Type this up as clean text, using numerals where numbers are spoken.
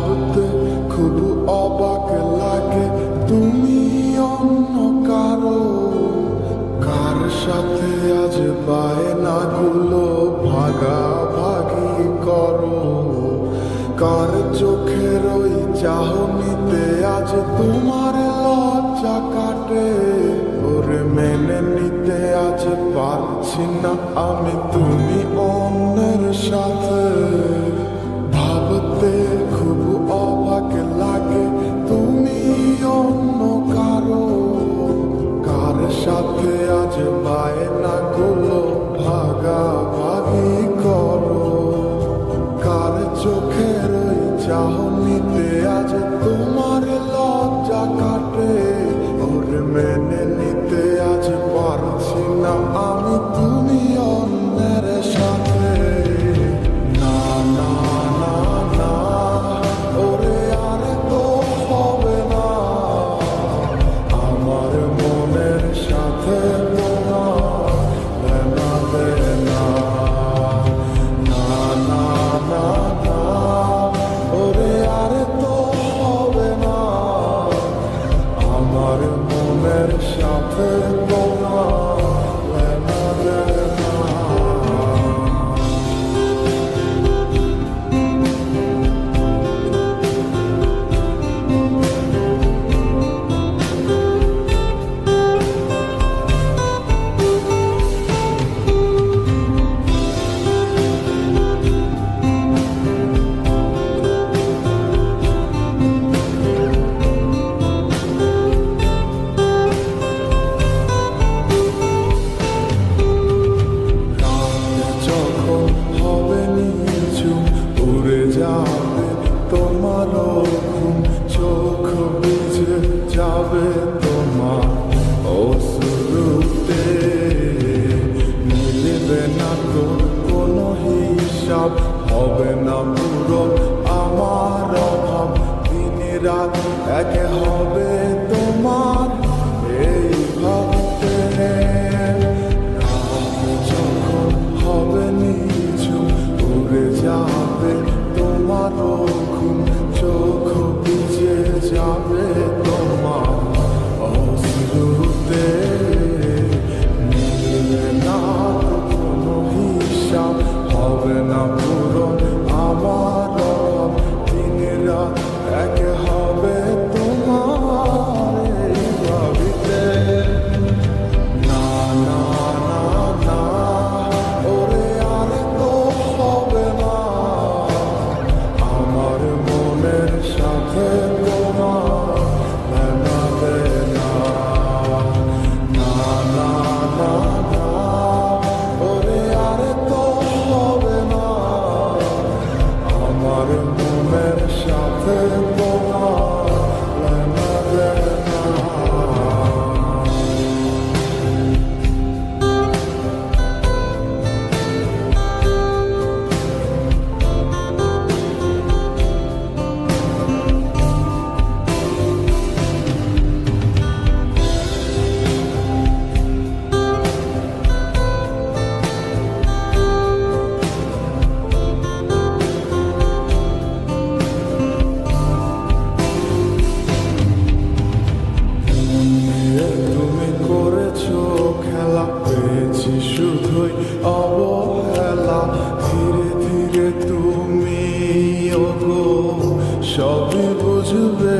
ভাবতে খুব অবাক লাগে তুমি অন্য কারো, কার সাথে আজ বায়নাগুলো ভাগাভাগি করো, কার চোখের ওই চাহনিতে আজ তোমার লজ্জা কাটে। ওরে মেনে নিতে আজ পারছি না আমি তুমি অন্যের সাথে, ভাবতে খুব অবাক লাগে তুমি অন্য কারো, কার সাথে আজ বায়নাগুলো ভাগাভাগি করো, কার চোখের ওই চাহনিতে আজ তোমার লজ্জা কাটে। ওরে মেনে নিতে আজ পারছি না আমি তুমি অন্যের সাথে। না না না না, ওরে আর তো হবে না, আমার মনের সাথে তোমার লেনা দেনা। না না না না, ওরে আর তো হবে না, আমার মনের সাথে তোমার লেনা দেনা। তোমারও ঘুম, চোখ ভিজে যাবে তোমার অশ্রুতে, মিলবে না তো কোনো হিসাব, হবে না পুরো আমার অভাব, দিন রাত এক হবে তোমার এই ভাবতে। যখন হবে নিঝুম উড়ে যাবে তোমারও ঘুম, চোখ ভিজে যাবে তোমার অশ্রুতে, মিলবে না তো কোনো হিসাব, হবে না পূরণ আমার অভাব, দিন রাত এক হবে তোমার এই ভাবিতে। না না না না, ওরে আর তো হবে না, আমার মনের সাথে তোমার লেনা দেনা। না না না না, ওরে আর তো হবে না, আমার মনের সাথে তোমার লেনা দেনা। তুমি করেছো খেলা, পেয়েছি শুধুই অবহেলা, ধীরে ধীরে তুমি ওগো সবই বুঝবে।